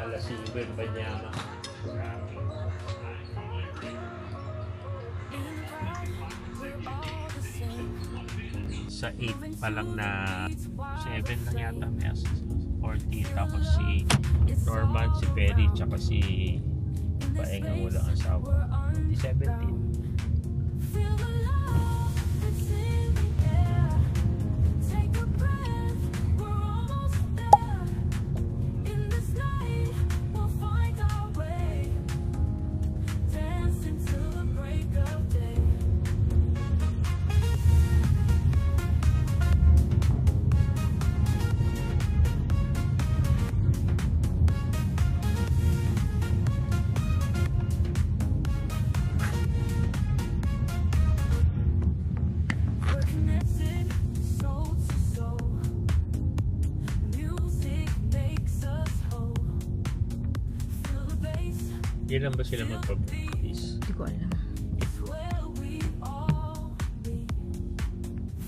alas 5 mañana. Sa 8 pa lang na 7 lang yata may 40, tapos si Norman, si Perry, tsaka si Paeng ang walang asawa. Di 17. Ilan ba sila magpapapis? Hindi ko alam.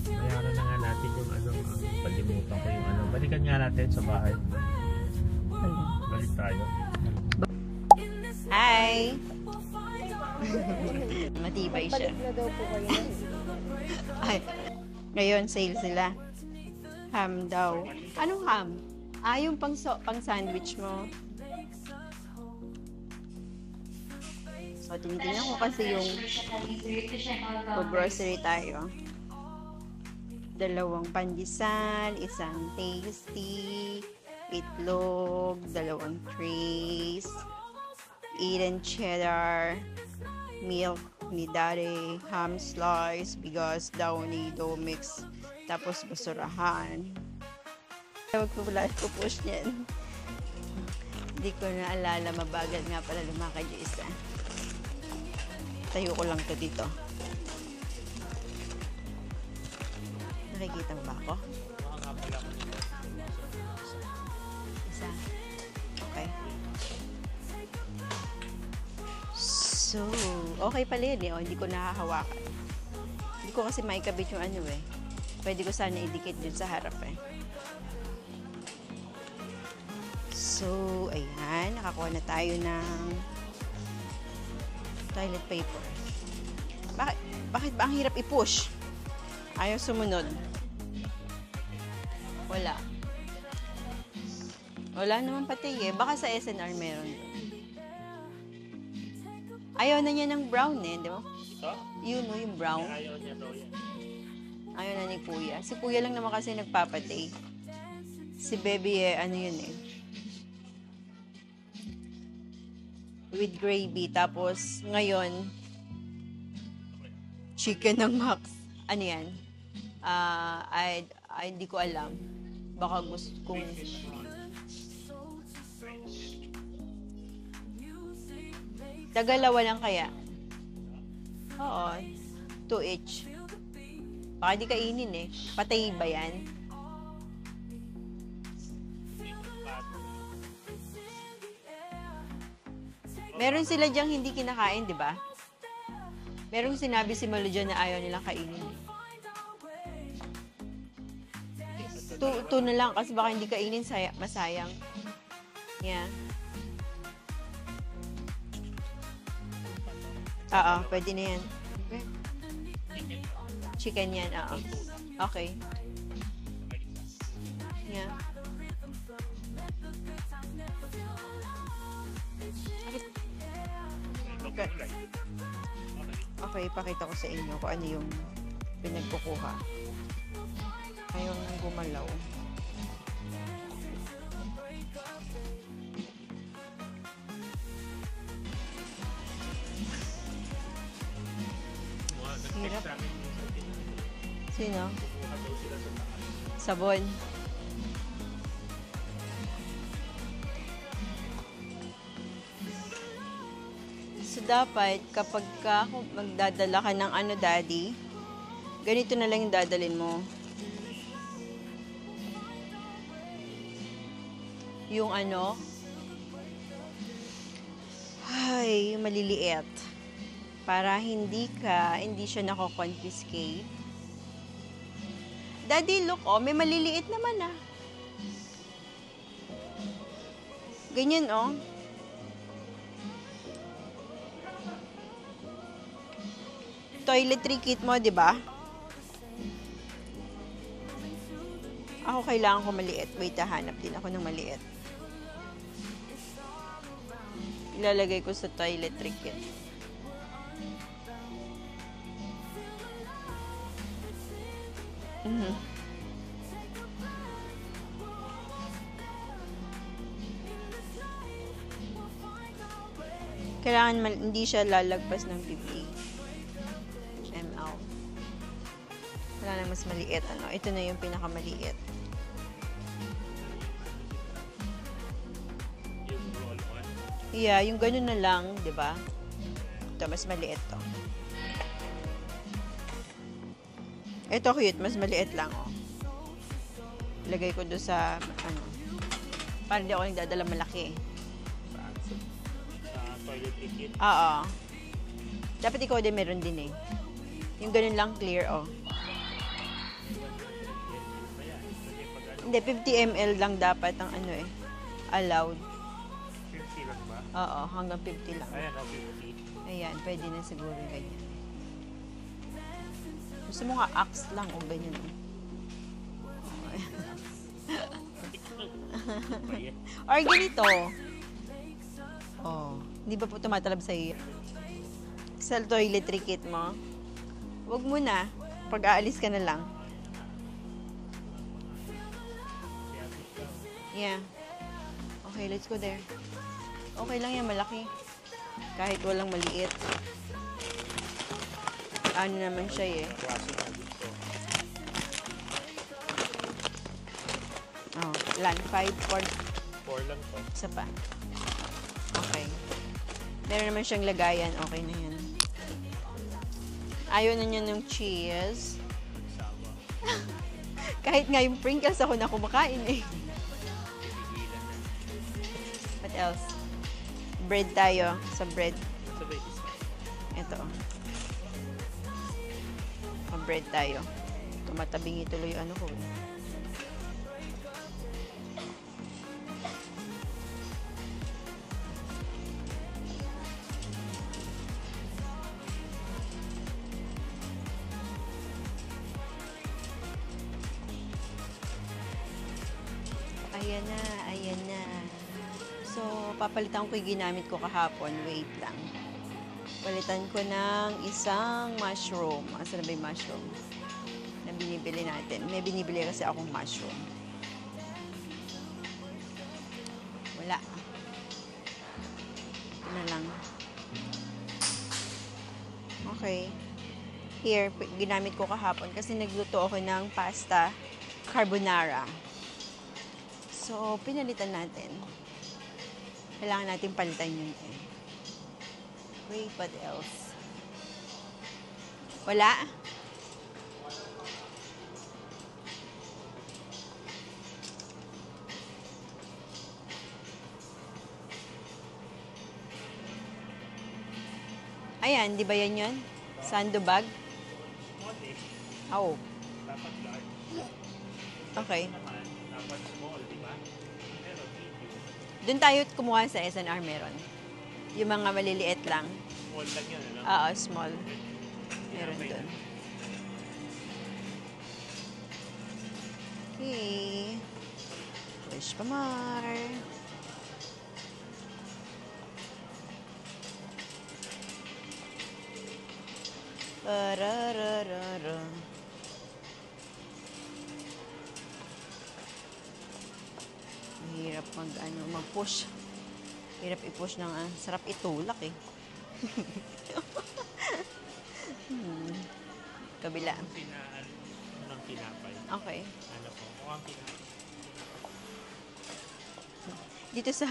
Bayaran na nga natin yung ano, palimutan ko yung ano. Balikan nga natin sa bahay. Balik tayo. Hi! Matibay siya. Balik na daw po kayo. Ay, ngayon sale sila. Ham daw. Anong ham? Yung pang sandwich mo. So, tinitingnan ko kasi yung grocery tayo. 2 pandesal, 1 tasty, itlog, 2 trays, 8 cheddar, milk ni Daddy, ham slice, bigas daw ni Domix, tapos basurahan. Huwag ko pala pupush niyan. Hindi ko na alala, mabagal nga pala lumakad yung isa. Tayo ko lang to dito. Nakikita mo ba ako? Isa. Okay. So, okay pala yun eh. Hindi ko nakahawakan. Hindi ko kasi maikabit yung ano eh. Pwede ko sana idikit dun sa harap eh. So, ayan. Nakakuha na tayo ng toilet paper. Bakit ba ang hirap i-push? Ayaw sumunod. Wala. Wala naman pati eh. Baka sa SNR meron. Ayaw na niya ng brown eh, di ba? Ito? Yun o, yung brown. Ayaw niya daw yan. Ayaw na ni Kuya. Si Kuya lang naman kasi nagpapatay. Si Baby eh, ano yun eh. With gravy. Tapos, ngayon, chicken ng Max. Ano yan? Hindi ko alam. Baka gusto kong... Tagalawa lang kaya? Oo. 2 each. Baka di kainin eh. Patay ba yan? Meron sila diyang hindi kinakain, di ba? Merong sinabi si Malu dyan na ayaw nilang kainin. 2 na lang kasi baka hindi kainin, masayang. Yeah. Oo, pwede na yan. Chicken yan, oo. Okay. Yeah. Okay, ipakita ko sa inyo kung ano yung pinagkukuha. Ayaw nang gumalaw. Hirap. Sino? Sabon. So, dapat, kapag magdadala ka ng ano, daddy, ganito na lang yung dadalin mo. Yung ano, ay, maliliit. Para hindi siya nako-confiscate. Daddy, look, oh, may maliliit naman ah. Ganyan, oh. Toiletry kit mo, di ba? Ako kailangan ko maliit. Wait, hanap din ako ng maliit. Ilalagay ko sa toiletry kit. Kailangan hindi siya lalagpas ng 50 ml. Wala na mas maliit. Ano? Ito na yung pinakamaliit. Yung roll-on. Yeah, yung ganun na lang, di ba? Ito, mas maliit to. Ito cute, mas maliit lang, oh. Ilagay ko doon sa, ano, para di ako nagdadala malaki. Sa toiletry kit. Oo. Dapat ikaw din meron din eh. Yung ganun lang clear, oh. Hindi, 50 ml lang dapat ang ano eh. Allowed. 50 lang ba? Oo, hanggang 50 lang. Ayan, 50. Ayan, pwede na siguro ganyan. Gusto mo nga axe lang o ganyan. Or ganito. Oh, hindi ba po tumatalab sa iyo? Sa toiletry kit mo? Huwag mo na. Pag aalis ka na lang. Yeah. Okay, let's go there. Okay lang yan, malaki. Kahit walang maliit. Ano naman siya eh. Oh, ilan? 5, 4. 4 lang to. Isa pa. Okay. Meron naman siyang lagayan. Okay na yan. Ayaw na niya ng cheese. Kahit nga yung sprinkles ako na kumakain eh. What else? Bread tayo. Sa bread. Ito. Bread tayo. Tumatabingi tuloy ano ko. Ayan na, ayan na. So, papalitan ko yung ginamit ko kahapon. Wait lang. Palitan ko ng isang mushroom. Asan na ba yung mushroom? Na binibili natin. May binibili kasi akong mushroom. Wala. Ito na lang. Okay. Here, ginamit ko kahapon kasi nagluto ako ng pasta carbonara. So, pinalitan natin. Kailangan natin palitan yun eh. Wait, what else? Wala? Ayan, di ba yan yun? Sandbag? Oh. Dapat large. Okay. Dapat small, di ba? Pero medium. Doon tayo kumuha sa SNR meron. Yung mga maliliit lang. Small lang yan, ano? Oo, small. Meron doon. Okay. Push pa more. Parararara. Mahirap mag-push. Hirap i-push ng sarap itulak eh. Kabila. Anong tinapay? Okay. Ano po? Mukhang tinapay. Dito sa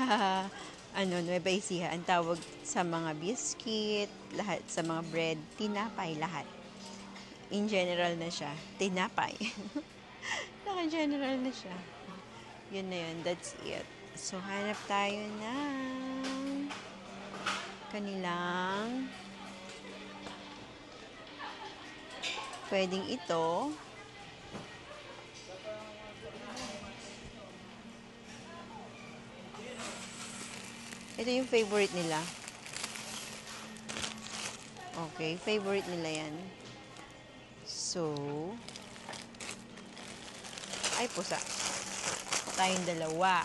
Nueva Ecija, ang tawag sa mga biscuit, lahat sa mga bread, tinapay lahat. In general na siya, tinapay. Naka-general na siya. Yun na yun, that's it. So, hanap tayo ng kanilang pwedeng ito. Ito yung favorite nila. Okay, favorite nila yan. So, ay pusa. Tayong dalawa.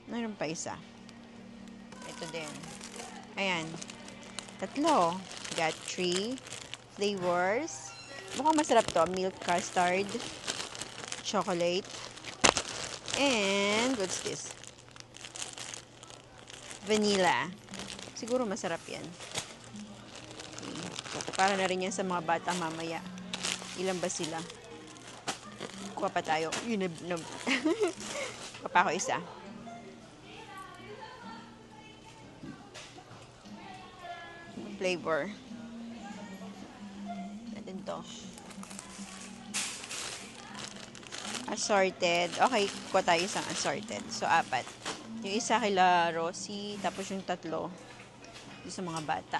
Meron pa isa. Ito din. Ayan. 3. Got 3 flavors. Mukhang masarap to. Milk custard, chocolate, and what's this? Vanilla. Siguro masarap yan. Okay. Para na rin yan sa mga bata mamaya. Ilan ba sila? Kuha pa tayo. Yun na. Kuha pa ako isa. Flavor. Natin to. Assorted. Okay, kuha tayo isang assorted. So, 4. Yung isa kila Rosie, tapos yung 3 yung sa mga bata.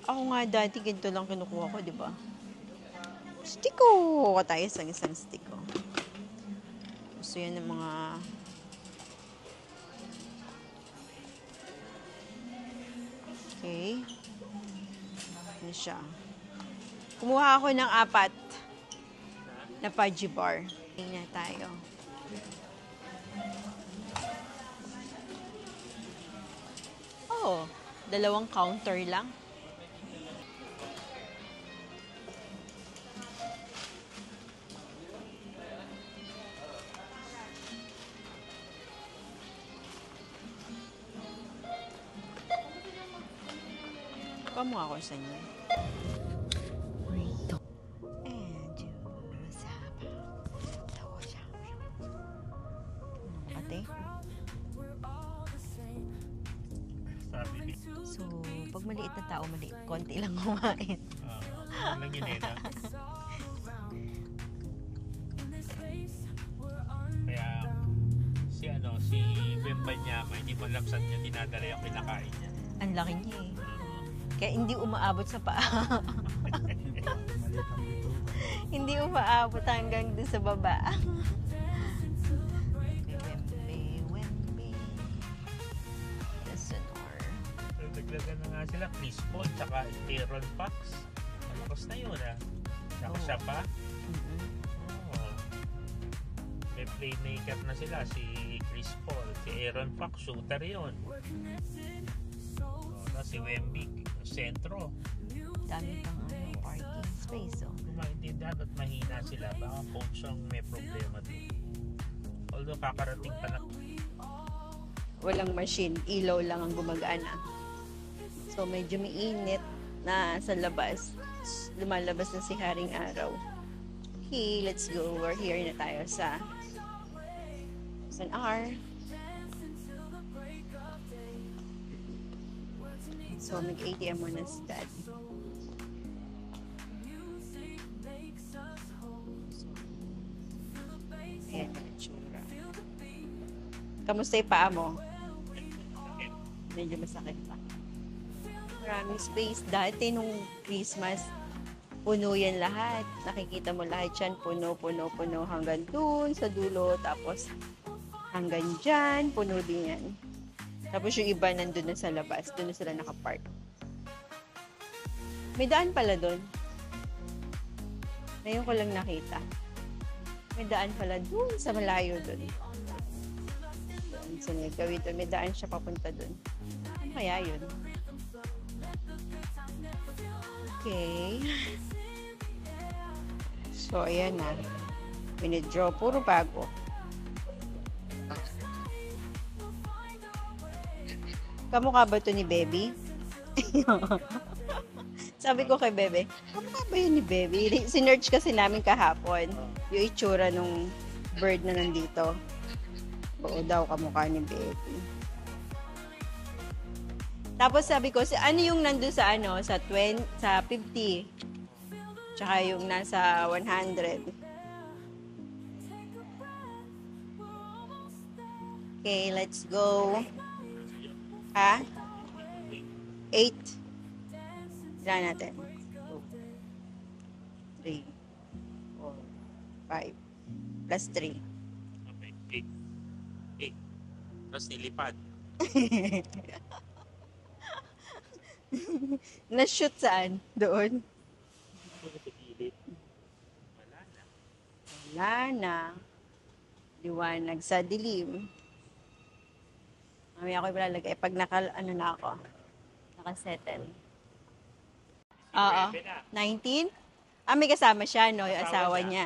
Ako nga dati, ganito lang kinukuha ko, di ba? Stiko! Kuha tayo isang stiko. Gusto yan ng mga... Okay. Ano siya? Kumuha ako ng 4 na fudgy bar. Tingnan tayo. Oh, 2 counter lang. Kamu ako sa inyo. So, pag maliit na tao, konti lang kumain. Lang yun eh, na. Kaya, si Bembanyama, hindi malapsan niya, dinadala yung kinakain niya. Ang laki niya eh. Kaya hindi umaabot sa paa. Hindi umaabot hanggang doon sa baba. Wembe. Sonor. Naglagan na nga sila, Chris Paul, tsaka Aaron Fox. Malakas na yun Tsaka siya pa. May playmaker na sila, si Chris Paul. Si Aaron Fox, shooter yun. Si Wemby, sentro. Dami pang parking space. Maintindihan at mahina sila. Baka coach ang may problema din. Although kakarating pa na. Walang machine, ilaw lang ang gumagana. So medyo mainit na sa labas. Lumalabas na si Haring Araw. Okay, let's go. We're here na tayo sa San R. So, mag-ATM muna si Dad. Ayan yung tsura. Kamusta yung paa mo? Medyo masakit pa. Maraming space. Dati nung Christmas, puno yan lahat. Nakikita mo lahat yan. Puno hanggang dun sa dulo. Tapos hanggang dyan, puno din yan. Tapos yung iba nandun na sa labas. Doon na sila nakapark. May daan pala doon. Ngayon ko lang nakita. May daan pala doon sa malayo doon. Sa Negawid doon. May daan siya papunta doon. Ano kaya yun? Okay. So, ayan na. Winidraw. Puro bago. Kamukha ba ito ni Bebe? Sabi ko kay Bebe, kamukha ba yun ni Bebe? Sinearch kasi namin kahapon yung itsura nung bird na nandito. Oo daw, kamukha ni Bebe. Tapos sabi ko, ano yung nandun sa sa 20, sa 50? Tsaka yung nasa 100. Okay, let's go. 8. Tira natin. 2, 3, 5 plus 3. Okay, 8. 8. Tapos nilipad. Na-shoot saan? Doon? Ito sa gilid. Wala na. Wala na. Liwanag sa dilim. Mamaya ako ilalagay pag ano na ako. Nakasettle. Oo. 19 na. 19? Ah, may kasama siya, no? Yung Asawa asawa niya. niya.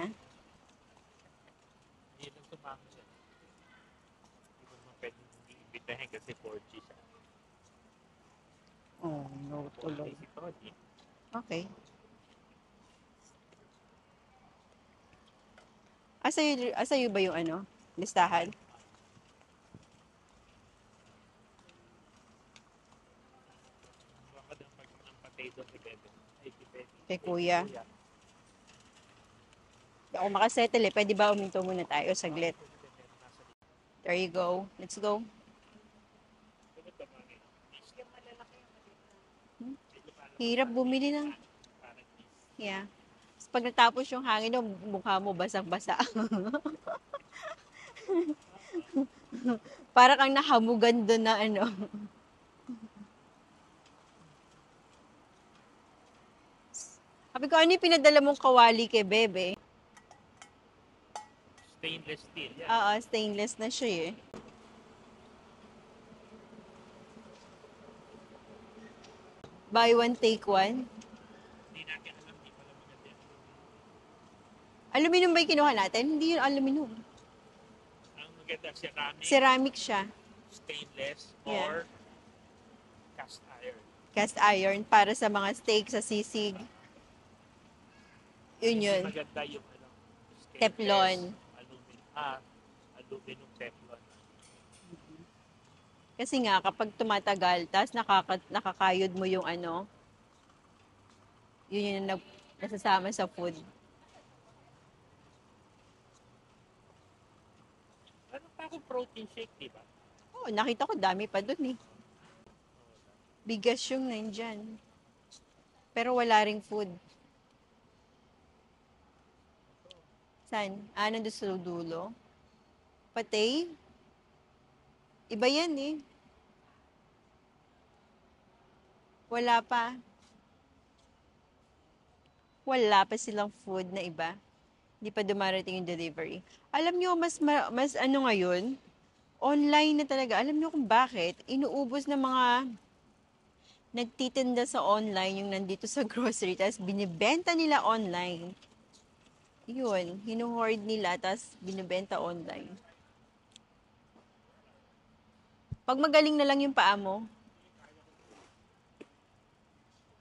Hindi lang sumama siya. Hindi mo naman pwedeng hindi imbitahin kasi 4G siya. Oh, no, 4G tuloy. si Tony. Okay. Asa ba yung ano? Listahan? Baka ng pag ng potato si Bebe. Ay, si Bebe. Kay Kuya. Hindi ako makasettle eh. Pwede ba uminto muna tayo saglit? There you go. Let's go. Hirap bumili ng... Yeah. Tapos pag natapos yung hangin, no, mukha mo basang-basa. Para kang nahamugan doon na ano. Sabi ko, ano yung pinadala mong kawali kay Bebe? Stainless steel. Yan. Oo, stainless na siya eh. Buy one, take one. Hindi natin alam. Hindi pala maganda yan. Aluminum ba yung kinuha natin? Hindi yun aluminum. Ang maganda ceramic, Ceramic siya. stainless, Yeah. or cast iron. Cast iron para sa mga steak sa sisig. Yun Hindi yun. maganda yung ano, stainless, Teflon. Aluminum teflon. Kasi nga, kapag tumatagal, tapos nakakayod mo yung ano, yun yung nasasama sa food. Ano pa akong protein shake, di ba? Oh, nakita ko dami pa dun eh. Bigas yung nandyan. Pero wala ring food. Saan? Ah, nandun sa dulo. Patay? Iba yan eh. Wala pa. Wala pa silang food na iba. Hindi pa dumarating yung delivery. Alam nyo, mas ano ngayon, online na talaga. Alam nyo kung bakit? Inuubos ng mga nagtitinda sa online yung nandito sa grocery, tapos binibenta nila online. Yun, hinuhoard nila, tapos binibenta online. Pag magaling na lang yung paa mo,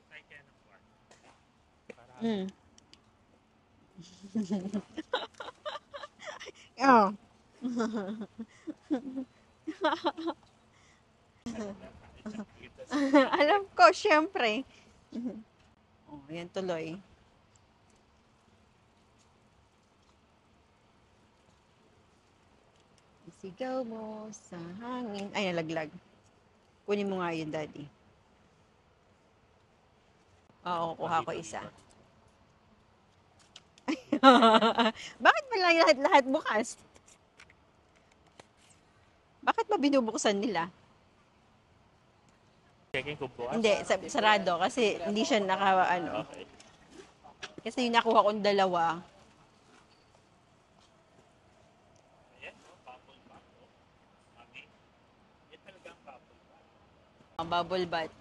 Tayo kaya ng kwarto. Para Oh. Alam ko, syempre. Oh, yan tuloy. Isigaw mo sa hangin. Ay, nalaglag. Kunin mo nga yun, Daddy. Oo, kuha ko isa. Bakit ba lang lahat-lahat bukas? Bakit ba binubuksan nila? checking kung bukas. Hindi, sarado kasi hindi siya ano. Okay. Kasi yung nakuha kong dalawa, Ayan, no? Bubble bath. Oh. Mami. Yan talagang bubble bath. bubble bath.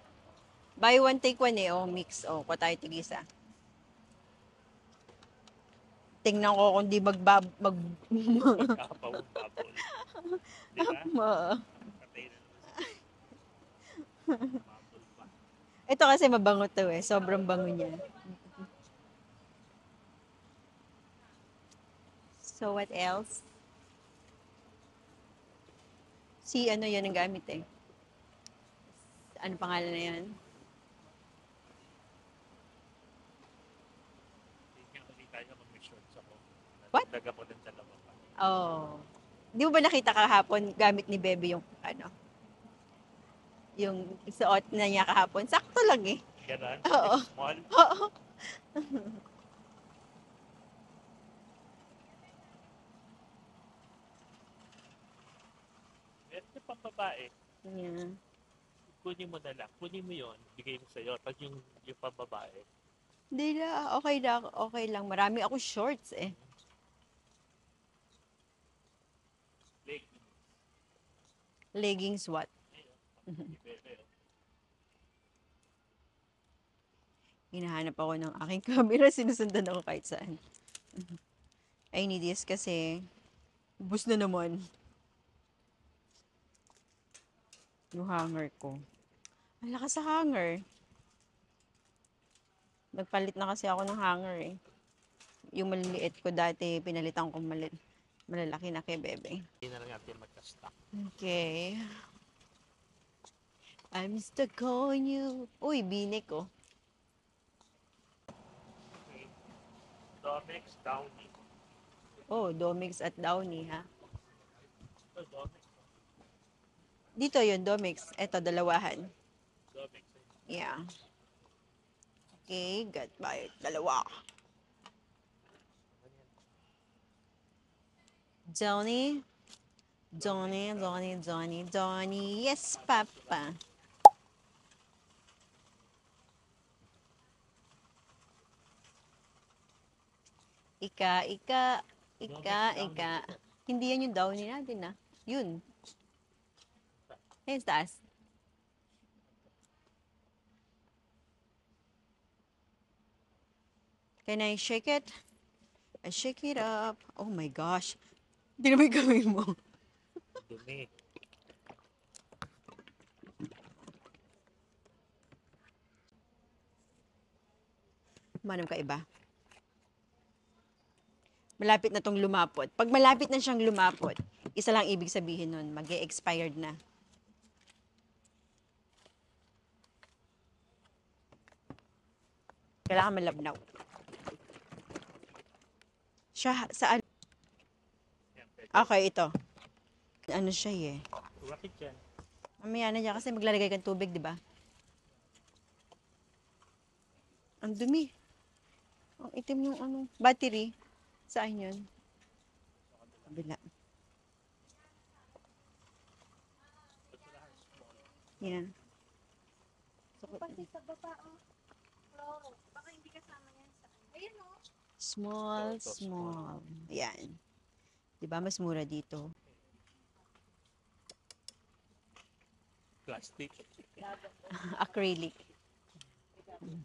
Buy one, take one eh. Oh, mix. Oh, kuha tayo tigisa. Tingnan ko kung di Magkakapawang bubble. Di ba? Patay na naman. Bubble bath. Ito kasi mabango to eh. Sobrang bango niya. So, what else? Si ano yan ang gamit eh. Ano pangalan na yan? Hindi nga ulit tayo mag-shorts ako. What? Nagdaga ko ng dalawa pa. Oh. Di mo ba nakita kahapon gamit ni Bebe yung ano? Yung suot na niya kahapon. Sakto lang eh. Ganon? Oo. Small? Oo. babae, Yeah. kunin mo na lang. Kunin mo yon, bigay mo sa'yo. Pag yung pambabae, Hindi na, okay lang. Marami ako shorts eh. leg. Leggings what? Bebe, oh. Hinahanap ako ng aking camera. Sinusundan ako kahit saan. I need this kasi bus na naman yung hanger ko. Ang lakas sa hanger. Nagpalit na kasi ako ng hanger eh. Yung maliliit ko dati, pinalitan ko malalaki na kay bebe. Hindi na lang natin magka-stock. Okay. I'm stuck on you. Uy, binik oh. Okay. Domex, Downy. Oh, Domix at Downy ha. Ito, Domex. Dito yun, Domix. Eto, dalawahan. Domex. Yeah. Okay, got by dalawa. Johnny. Yes, Papa. Ika. Hindi yan yung Downy natin ah. Yun. Ayun, sa taas. Can I shake it? I shake it up. Oh my gosh. Hindi na may gawin mo. Dumi. Manam ka iba. Malapit na tong lumapot. Pag malapit na siyang lumapot, isa lang ibig sabihin nun, mag-e-expired na. Kailangan malabnaw. Siya, saan? Okay, ito. Ano siya eh. Bakit yan? Mamaya na dyan kasi maglalagay kang tubig, di ba? Ang dumi. Ang itim yung ano, battery. Saan yun? Kabila. Yan. Pati sa baba, oh. Floro. Baka hindi kasama yan sa ano. Ayun, oh. Small. Yan. Di ba mas mura dito? Plastic. Acrylic.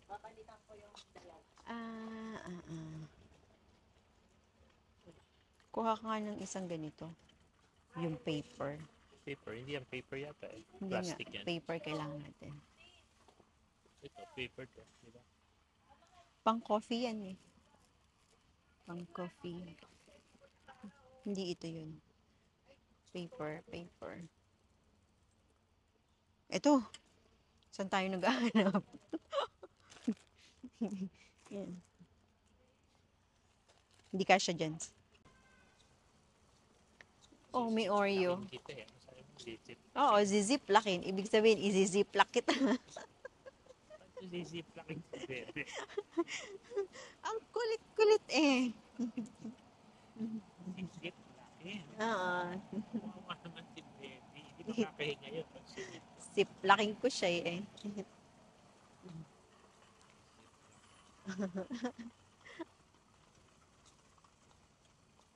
Babalikan ko yung dalawa. Kuha ka nga ng isang ganito. Yung paper. Paper. Hindi yan paper yata eh. Hindi Plastic nga, yan. paper kailangan natin. Ito, paper to. Diba? Pang coffee yan eh. Pang coffee. Hindi ito yun. Paper. Ito. Saan tayo nag-ahanap? Yan. Hindi kasya dyan. Oh, may Oreo. Sabi kita eh. Sabi mo, zip. Oo, zizip-lakin. Ibig sabihin, izizip-lak kita. Zip lang yung bebe. Ang kulit-kulit eh. Zip lang eh. Oo. Kawawa naman si bebe. Hindi makakahinga yun. Pag sinip. Zip-laking ko siya eh.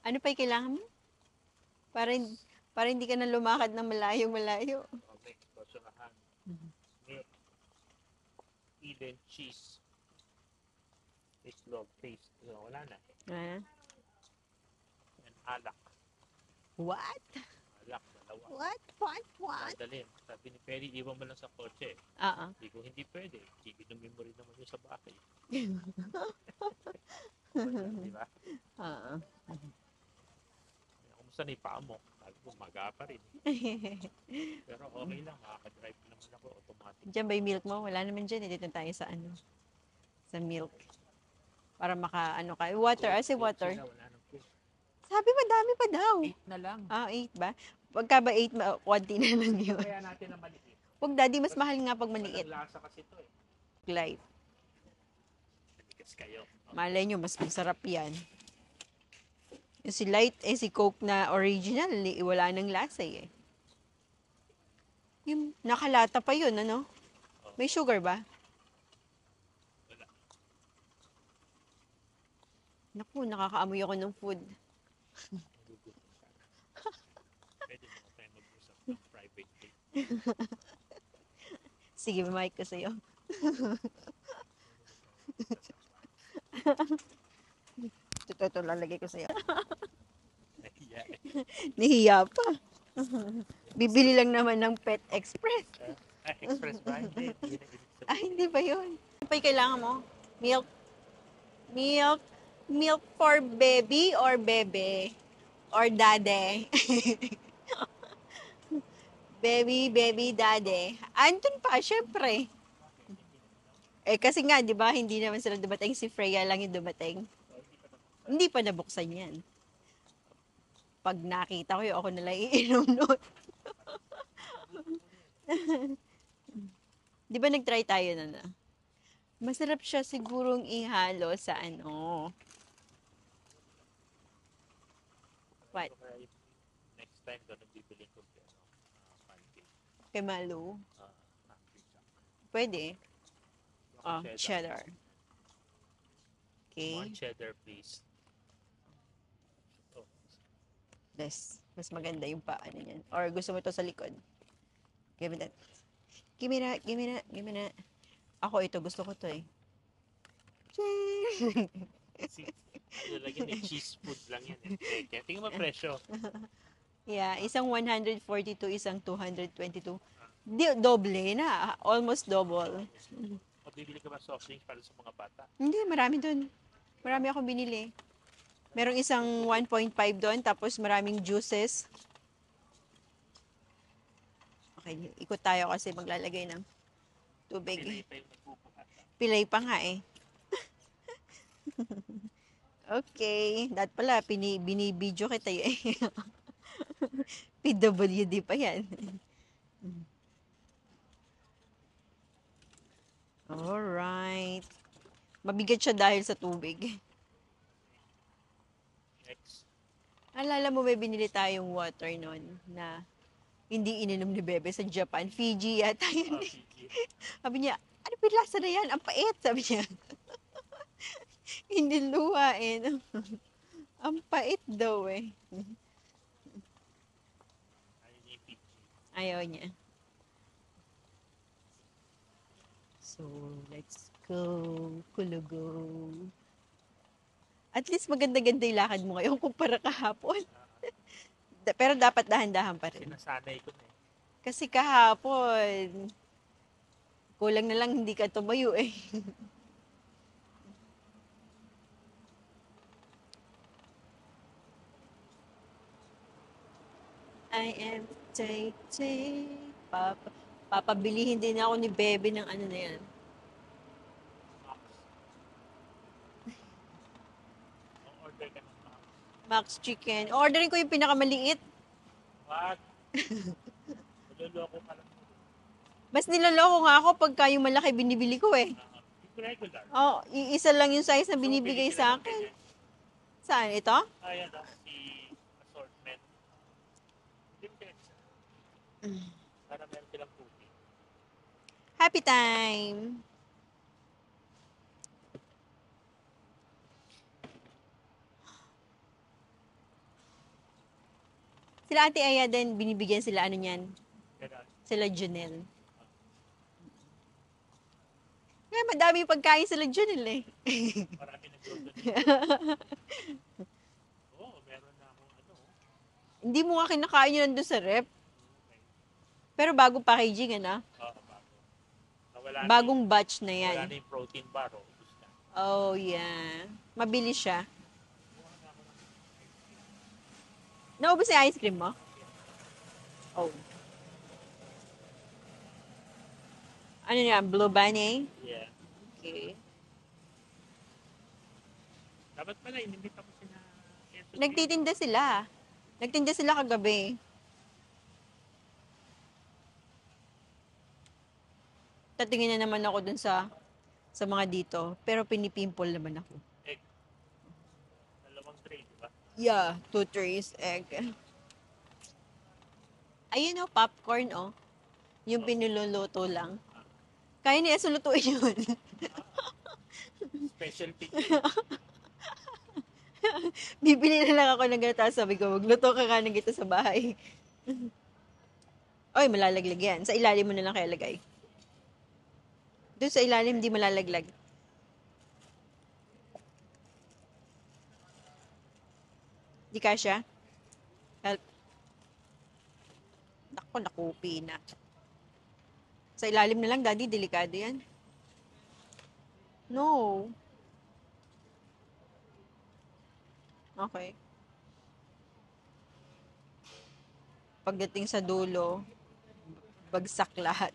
Ano pa yung kailangan mo? Para hindi ka na lumakad ng malayo-malayo. Okay, basurahan. Milk. Even cheese. Islog, paste. Wala na. Ah, And alak. what? Alak, dalawa. What? Dadalhin. Sabi ni Perry, iwan mo lang sa kotse. Oo. Hindi ko hindi pwede. Iinumin mo rin naman yun sa bahay. Di ba? Oo. Kumusta na yung paa mo? Sabi ko, maga pa rin. Pero okay lang, makakadrive naman ako automatic. Diyan ba yung milk mo? Wala naman dyan. Dito tayo sa ano. Sa milk. Para ano ka. Water. As water. Wala nang cook. Sabi madami pa daw. 8 na lang. 8 ba? Pagka ba 8, konti na lang yun. Kaya natin na maliit. Huwag daddy, mas mahal nga pag maliit. Walang lasa kasi ito eh. Life. Nalikas kayo. Malay nyo, mas masarap yan. Yung si Light, si Coke na original, wala nang lasa eh. Yung nakalata pa yun, ano? Oh, May sugar ba? wala. Naku, nakakaamoy ako ng food. Nagugutom ka. Pwede naman tayo mag-usap ng private date. Sige, mic ko sa'yo. Ito, lalagay ko sa'yo. Nahiya eh. Nahiya pa. Bibili lang naman ng Pet Express. Express ba? Hindi. Hindi na ibig Ah, sabihin. hindi ba yun? Ano pa yung kailangan mo? Milk? Milk? Milk for baby or bebe? Or dade? Baby, dade. Andun pa, syempre. Eh, kasi nga, di ba, hindi naman sila dumating. Si Freya lang yung dumating. Hindi pa nabuksan yan. Pag nakita ko yun, ako nalang iinom nun. Di ba nag-try tayo na? Masarap siya sigurong ihalo sa ano. What? Next time doon nagbibiling ko pancake. Kay Malu? Pancake siya. Pwede. Baka Oh, cheddar. Okay. One cheddar, please. Oh, Mas maganda yung paano niyan. Or gusto mo to sa likod? Give me that. Give me that, give me that, give me that. Ako ito, gusto ko to eh. ano lagi may cheese food lang yan. Kaya tingnan mo presyo. Yeah, isang 142, isang 222. Doble na. Almost double. O bibili ka ba soft drinks para sa mga bata? Hindi, marami doon. Marami akong binili. Merong isang 1.5 doon, tapos maraming juices. Okay, ikot tayo kasi maglalagay ng tubig. Pilay pa yung nagbubuhat. Pilay pa nga eh. Okay, that pala, binibidyo kita eh. PWD pa yan. Alright. Mabigat siya dahil sa tubig. Next. Alala mo, may binili tayong water nun na hindi ininom ni Bebe sa Japan. Fiji yata yun. Fiji. Sabi niya, ano ba yung lasa na yan? Ang pait, sabi niya. Hindi luha eh. No? Ang pait daw eh. Ayun yung Fiji. Ayaw niya. So, let's go. Kulugo. At least maganda-ganda yung lakad mo ngayon kumpara kahapon. Pero dapat dahan-dahan pa rin. Sinasanay ko na eh. Kasi kahapon, kulang na lang hindi ka tumayo eh. I am Tay. Papabilihin din ako ni Bebe ng ano na yan. Max. Order ka ng Max. Max Chicken. Orderin ko yung pinakamaliit. Wag. Maluloko ka lang. Mas niloloko nga ako pagka yung malaki binibili ko eh. Yung regular. Oh, iisa lang yung size na binibigay sa akin. Saan? Ito? Ayan ang si assortment. Limited. Para meron silang tubig. Happy time! Sila Ate Aya din, binibigyan sila ano niyan? Kaya Sila Junel. Kaya madami yung pagkain sila Junel eh. marami nag-donate. Oo, meron na akong ano. Hindi mo nga kinakain yun nandun sa rep. Pero bagong packaging, ano? Oo, bago. Nawala na Bagong batch na yung, yan. wala na yung protein bar. O, ubus na. Oh, yeah. Mabilis siya. Naubos na yung ice cream mo? Oh. Ano yan? Blue Bunny? Yeah. Okay. Dapat pala, inimita ko sila. Nagtitinda sila. Nagtinda sila kagabi. Tatingin na naman ako dun sa mga dito. Pero pinipimple naman ako. Egg. Dalawang tray, di ba? Yeah, 2 trays egg. Ayun oh, popcorn oh. Yung pinululuto lang. Kaya ni Eso lutuin yun. Specialty. Bibili na lang ako ng ganito. Tapos sabi ko, magluto ka nga ng gito sa bahay. Oy, malalaglag yan. Sa ilalim mo na lang kaya lagay. Doon sa ilalim, di malalaglag. Di kasya? Help. Naku, nakupi na. Sa ilalim na lang, daddy, delikado yan. No. Okay. Pagdating sa dulo, bagsak lahat.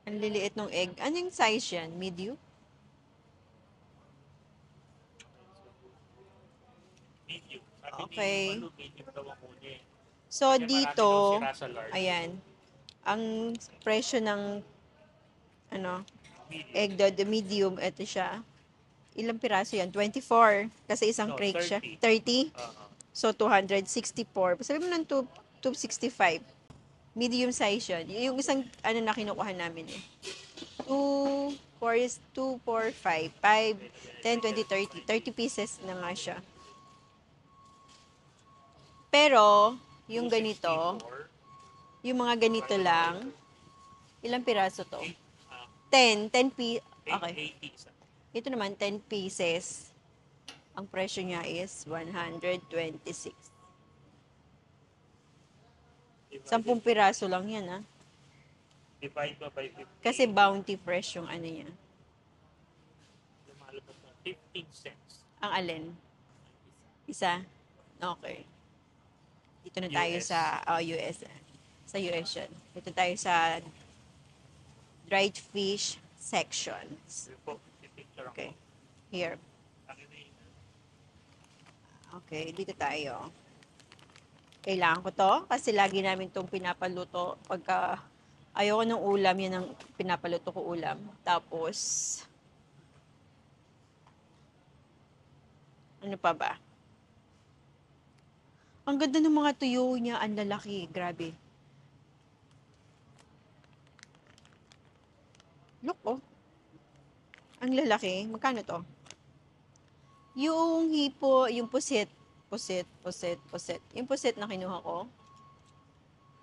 Ang liliit ng egg. Anong size yan? Medium? Medium. Sabi Okay. ni Malu, medium daw ang huli. So, Kasi marami dito, daw sira sa large. ayan, ang presyo ng, ano, Medium. egg doon, the medium, ito siya. Ilang piraso yan? 24. Kasi isang No, crate siya. 30. 30? So, 264. Sabi mo ng 265. Medium size yun. Yung isang, ano na kinukuha namin eh. 2, 4, 5, 10, 20, 30. 30 pieces na nga siya. Pero, yung ganito, 264. yung mga ganito lang, ilang piraso to? 10 okay. 80 isa. Ito naman, 10 pieces. Ang presyo niya is 126. 10 piraso lang yan, ha? Divide mo by 50. Kasi bounty fresh yung ano niya. Lumalabas ng 15 cents. Ang alin? Isa? Okay. Dito na tayo US. sa US. Sa US yun. Dito tayo sa dried fish sections. Picture Okay. Here. Okay, dito tayo. Kailangan ko to kasi lagi namin itong pinapaluto. Pagka ayoko ng ulam, yan ang pinapaluto ko ulam. Tapos, ano pa ba? Ang ganda ng mga tuyo niya, ang lalaki. Grabe. Look, oh. Ang lalaki. Magkano to? Yung hipo, yung pusit. Yung pusit na kinuha ko,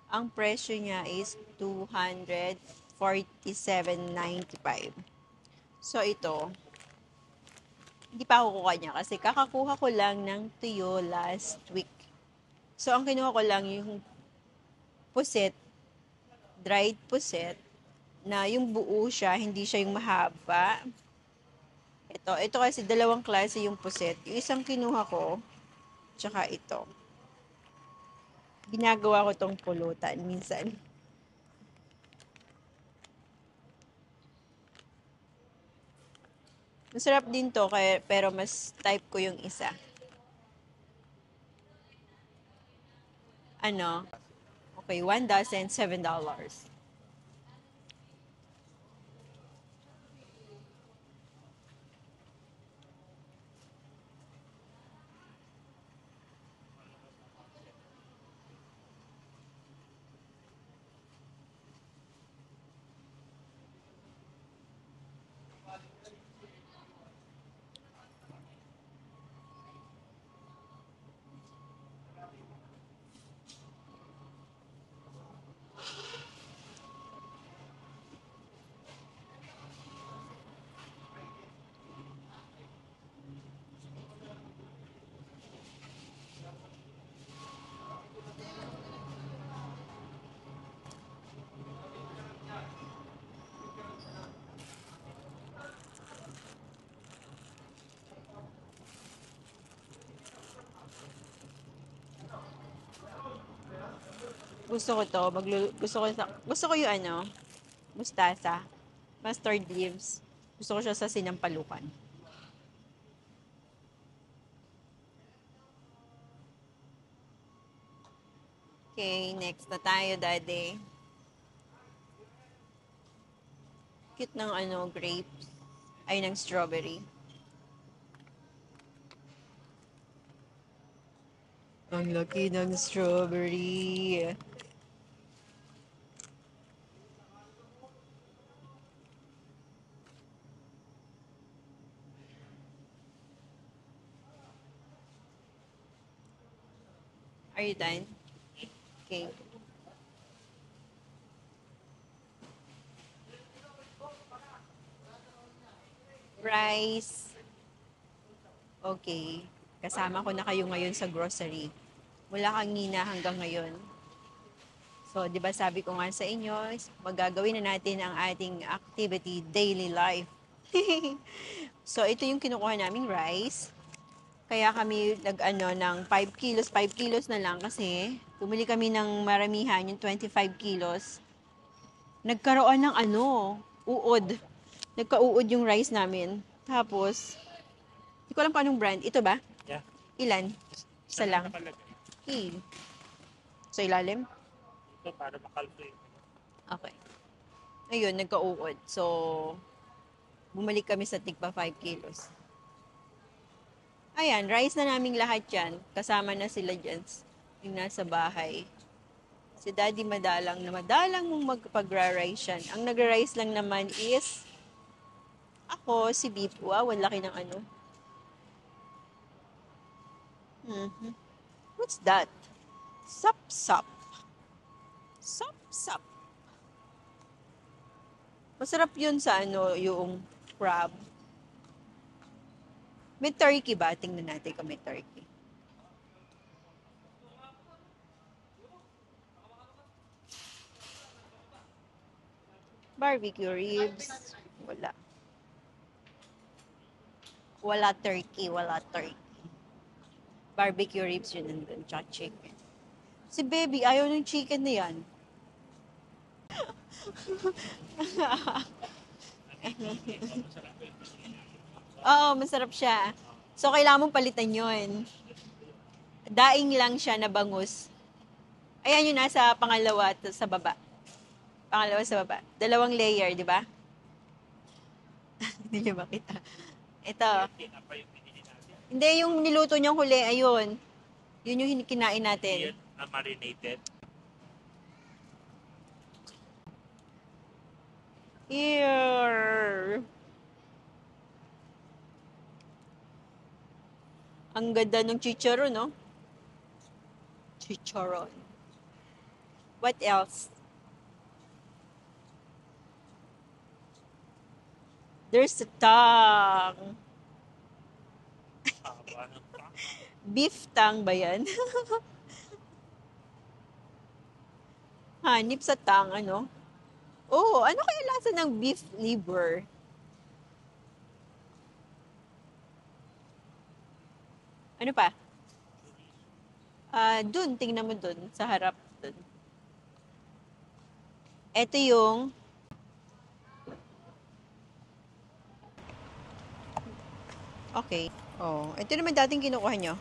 ang presyo niya is 247.95. So, ito, hindi pa ako kukuha niya kasi kakakuha ko lang ng tuyo last week. So, ang kinuha ko lang yung pusit, dried pusit, na yung buo siya, hindi siya yung mahaba. Ito kasi dalawang klase yung pusit. Yung isang kinuha ko, tsaka ito. Ginagawa ko tong pulutan minsan. Masarap din to, pero mas type ko yung isa. Ano? Okay, 1 dozen, $7. Gusto ko to, gusto ko yung ano, mustasa, mustard leaves. Gusto ko siya sa sinampalukan. Okay, next na tayo, daddy. Cute ng ano, grapes. Ay, ng strawberry. Ang laki ng strawberry. Are you done? Okay. Rice. Okay. Kasama ko na kayo ngayon sa grocery. Mula kanina hanggang ngayon. So, di ba sabi ko nga sa inyo, magagawin na natin ang ating activity, daily life. So, ito yung kinukuha naming rice. Kaya kami nag-ano ng 5 kilos, 5 kilos na lang kasi bumili kami ng maramihan, yung 25 kilos. Nagkaroon ng uod. Nagka-uod yung rice namin. Tapos, hindi ko alam kung anong brand. Ito ba? Yeah. Ilan? Isa lang. Okay. So, ilalim? Ito para makalculate. Okay. Ayun, nagka-uod. So, bumalik kami sa tigpa 5 kilos. Ayan, rice na naming lahat yan. Kasama na sila dyan. Yung nasa bahay. Si Daddy madalang mong magpag-rice yan. Ang nag-rice lang naman is ako, si Beef. Wow, ang laki ng ano. What's that? Sap-sap. Sap-sap. Masarap yun sa yung crab. May turkey ba? Tingnan natin kung may turkey. Barbecue ribs. Wala. Wala turkey. Barbecue ribs yun nandun. Tsaka chicken. Si baby, ayaw ng chicken na yan. Oo, masarap siya. So, kailangan mong palitan yun. Daing lang siya na bangus. Ayan yung nasa pangalawa sa baba. Pangalawa sa baba. 2 layer, di ba? Hindi niyo makita. Ito. Hindi, yung niluto niyang huli, ayun. Yun yung kinain natin. Yun, marinated. Here. Ang ganda ng chicharon, no? Chicharon. What else? There's a tongue. Beef tongue ba yan? Hanip sa tongue, ano? Oh, ano kaya lasa ng beef liver? Ano pa? Dun, tingnan mo dun, sa harap dun. Ito yung okay. Oh, ito naman dating kinukuha nyo.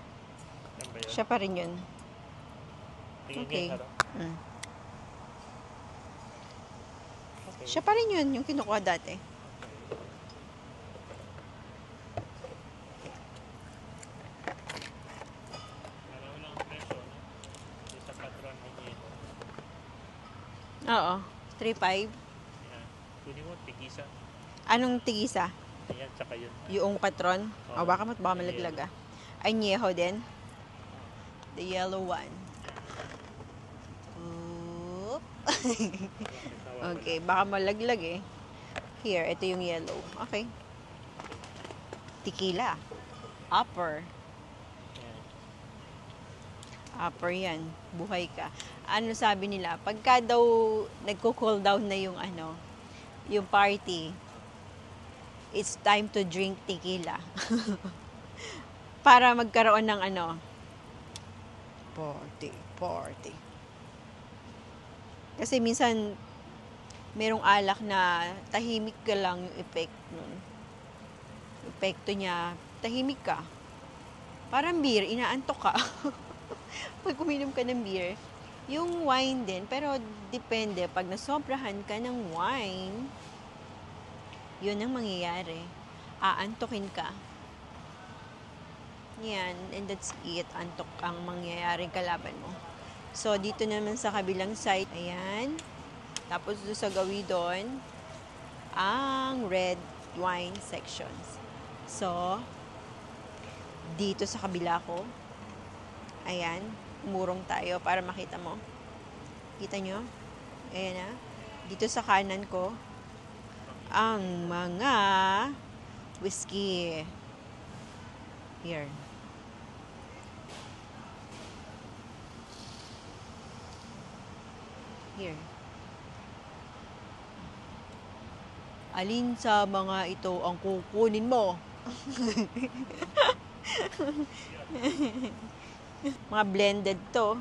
Siya pa rin yun. Okay. Siya pa rin yun, yung kinukuha dati. Oo, 3.5. Kunin mo, tigisa. Anong tigisa? Ayan, tsaka yun. Yung patron? O, baka malaglag ah. Añejo din? The yellow one. Oop. Okay, baka malaglag eh. Here, ito yung yellow. Okay. Tequila. Upper. Upper yan. Buhay ka. Ano sabi nila? Pagka daw nagko-cool down na yung yung party, it's time to drink tequila. Para magkaroon ng party. Kasi minsan, merong alak na tahimik ka lang yung effect nun. Epekto niya, tahimik ka. Parang beer, inaantok ka. Pag uminom ka ng beer, yung wine din, pero depende, pag nasobrahan ka ng wine, yun ang mangyayari. Aantokin ka. Yan, and that's it. Antok ang mangyayaring kalaban mo. So, dito naman sa kabilang side, ayan. Tapos doon sa gawidon, ang red wine sections. So, dito sa kabila ko, ayan, umurong tayo para makita mo. Kita nyo? Ayan na. Dito sa kanan ko, ang mga whiskey. Here. Here. Alin sa mga ito ang kukunin mo? Mga blended to.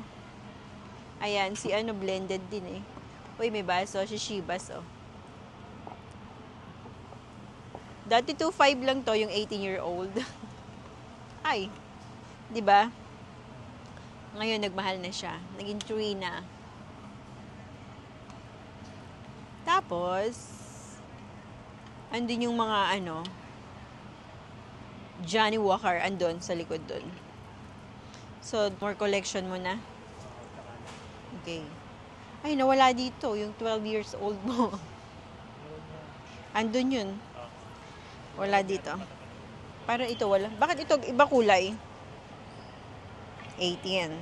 Ayan, si ano blended din eh. Uy, may baso, si Shibas oh. Dati 2.5 lang to, yung 18-year-old. Ay, 'di ba? Ngayon nagmahal na siya. Naging 3 na. Tapos, andun yung mga ano, Johnny Walker, andun sa likod dun. So, more collection mo na. Okay. Ay, nawala dito, yung 12 years old mo. Andun yun. Wala dito. Parang ito wala. Bakit ito iba kulay? 18.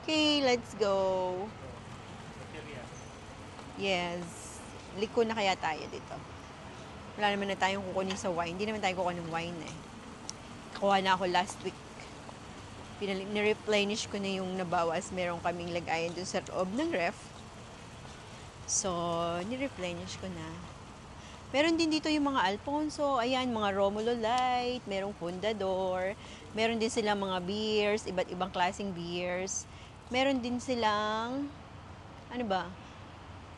Okay, let's go. Yes. Liko na kaya tayo dito. Wala naman na tayong kukunin sa wine. Hindi naman tayo kukunin ng wine eh. Kuha na ako last week. Ni-replenish ko na yung nabawas. Meron kaming lagayan dun sa loob ng ref. So, ni-replenish ko na. Meron din dito yung mga Alfonso. Ayan, mga Romulo Light. Merong Fundador. Meron din silang mga beers. Iba't ibang klaseng beers. Meron din silang, ano ba?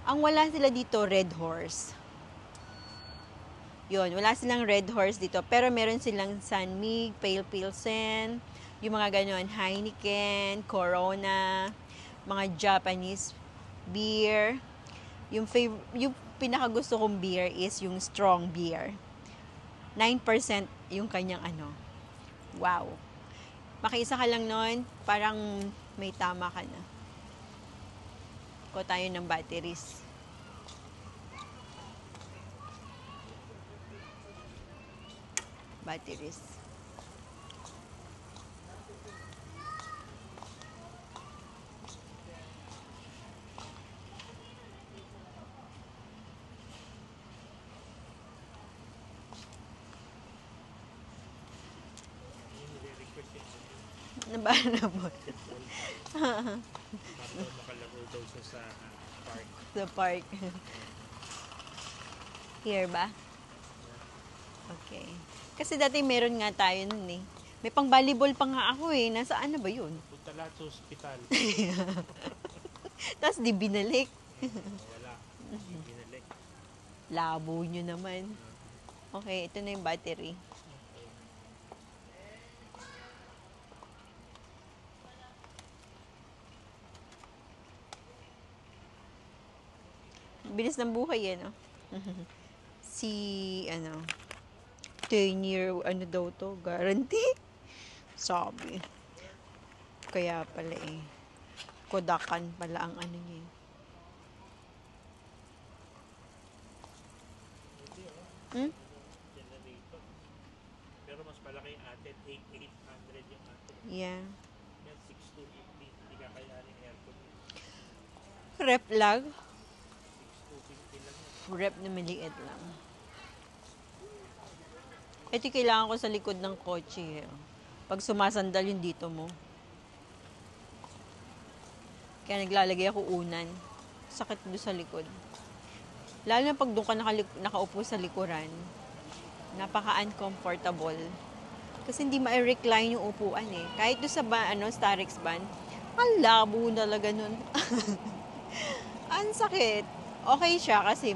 Ang wala sila dito, Red Horse. Yun, wala silang Red Horse dito. Pero meron silang San Mig, Pale Pilsen, yung mga ganon, Heineken, Corona, mga Japanese beer. Yung pinakagusto kong beer is yung strong beer. 9% yung kanyang ano. Wow. Makiisa ka lang nun, parang may tama ka na. Kuha tayo ng batteries. Batteries. Nabala mo. Para makalaro daw siya sa park. Sa park. Here ba? Okay. Kasi dati meron nga tayo nun eh. May pang volleyball pa nga ako eh. Nasaan na ba yun? Punta lahat sa ospital. Tapos di binalik. Wala. Binalik. Labo nyo naman. Okay, ito na yung battery. Bilis ng buhay eh, no? Si, 10-year, daw to, guarantee. Sabi. Kaya pala eh. Kodakan pala ang ano niya. Generator. Pero mas malaki yung atin. 8,800 yung atin. Yeah. Yan, 6,250. Hindi kakayanin aircon. Rep lang. 6,250 lang yan. Rep na maliit lang. Ito kailangan ko sa likod ng kotse. Eh. Pag sumasandal yung dito mo. Kaya naglalagay ako unan. Sakit doon sa likod. Lalo na pag doon ka nakaupo sa likuran. Napaka-uncomfortable. Kasi hindi ma-recline yung upuan eh. Kahit doon sa Starix van, ang labo talaga nun. Ang sakit. Okay siya kasi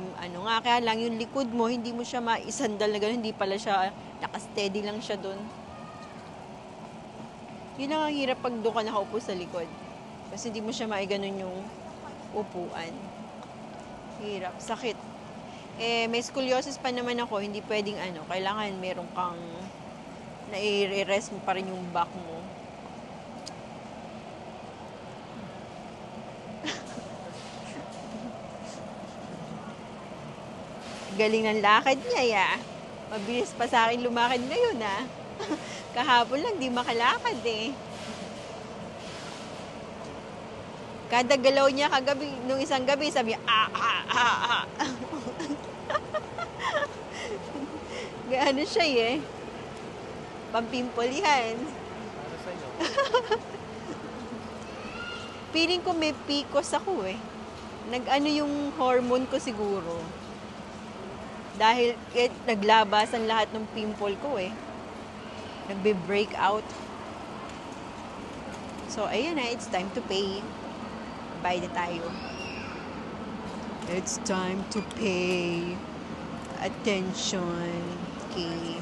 kaya lang yung likod mo, hindi mo siya maisandal na gano'n, hindi pala siya, nakasteady lang siya doon. Yun lang ang hirap pag doon ka nakaupo sa likod. Kasi hindi mo siya maiganon yung upuan. Hirap, sakit. Eh, may scoliosis pa naman ako, hindi pwedeng kailangan meron kang nai-rest mo pa rin yung back mo. Galing ng lakad niya, ya. Mabilis pa sa akin lumakad ngayon, ah. Kahapon lang, di makalakad eh. Kada galaw niya kagabi, nung isang gabi, sabi niya, ah. Gaano siya eh. Pampimple yan. Para sa'yo. Feeling ko may PCOS ako eh. Nag-ano yung hormone ko siguro. Dahil naglabasan lahat ng pimple ko eh. Nagbe-break out. So, ayan na. It's time to pay. Bayad na tayo. It's time to pay. Attention. Okay.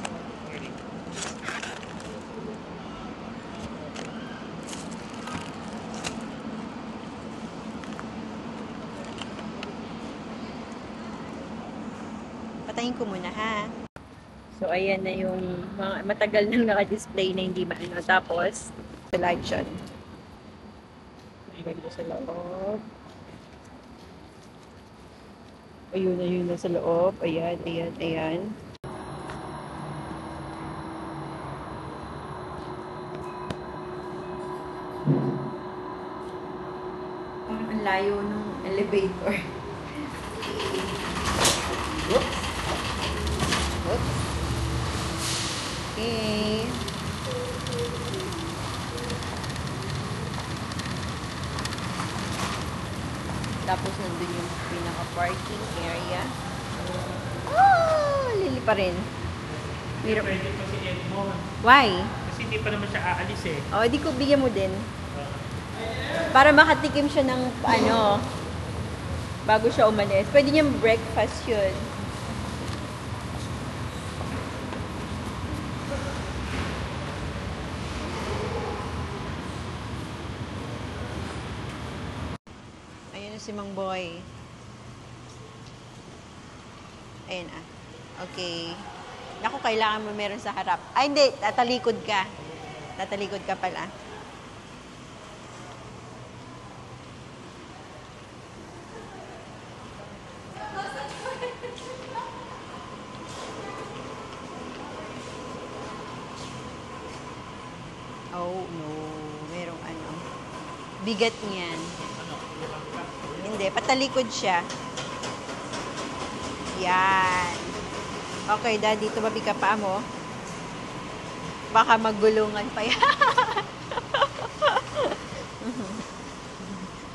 Patayin ko muna ha. So, ayan na yung mga matagal nang naka-display na hindi maano. Tapos, selection. Ayan na sa loob. Ayun na sa loob. Ayan. Ang layo ng elevator. Whoops. Okay. Tapos nandun yung pinaka-parking area. Oh! Lili pa rin. Pero pwede pa si Edmond. Why? Kasi hindi pa naman siya aalis eh. Oh, di ko bigyan mo din. Para makatikim siya ng ano, bago siya umalis. Pwede niyang breakfast yun. Ayan na si Mang Boy. Ayan ah. Okay. Naku, kailangan mo meron sa harap. Ay, hindi. Tatalikod ka. Tatalikod ka pala. Oh, no. Merong ano. Bigat niyan. Hindi. Patalikod siya. Yan. Okay, Daddy. Tumabi ka pa mo. Baka maggulungan pa yan.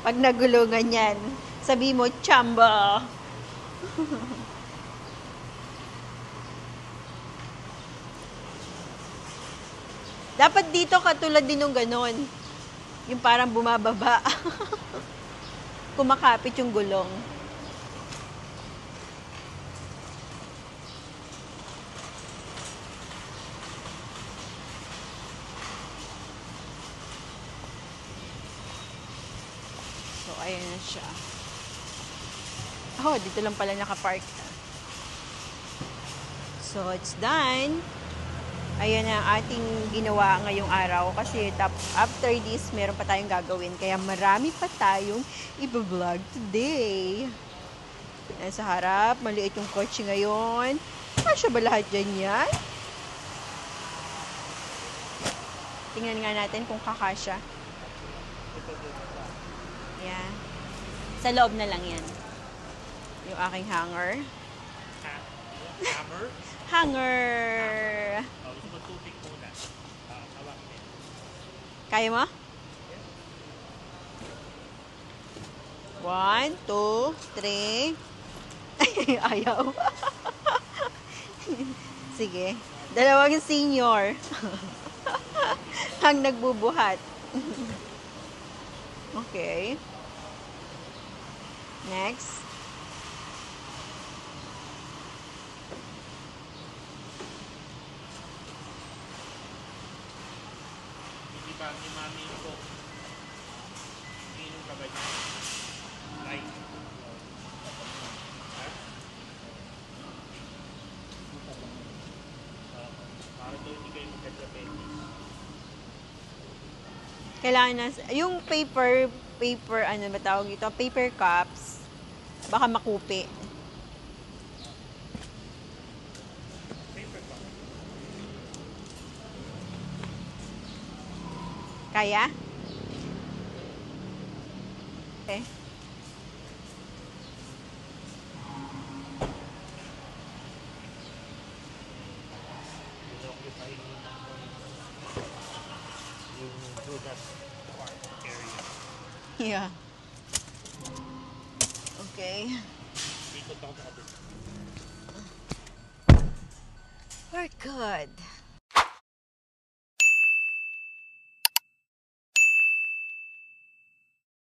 Pag nagulungan yan, sabi mo, chamba. Dapat dito katulad din ng ganon. Yung parang bumababa. Kumakapit yung gulong. So, ayan na siya. Oh, dito lang pala nakapark na. So, it's done. Ayan ang ating ginawa ngayong araw kasi after this, meron pa tayong gagawin. Kaya marami pa tayong i-vlog today. Ayan sa harap, maliit yung kotse ngayon. Kasya ba lahat dyan yan? Tingnan nga natin kung kakasya. Ayan. Sa loob na lang yan. Yung aking hanger. Hammer? Hanger! Tubig muna. Hawak niya. Kaya mo? 1, 2, 3. Ayaw. Sige. Dalawang senior. Ang nagbubuhat. Okay. Next. Ni mami ko. Inom ka ba niya? Like. Para daw hindi kayo magka-diabetes. Kailangan na, yung paper, ano ba tawag ito? Paper cups, baka makupi. Kaya? Okay. Yung Brugas Park area. Yeah. Okay. Ikot ako sa kabila. We're good.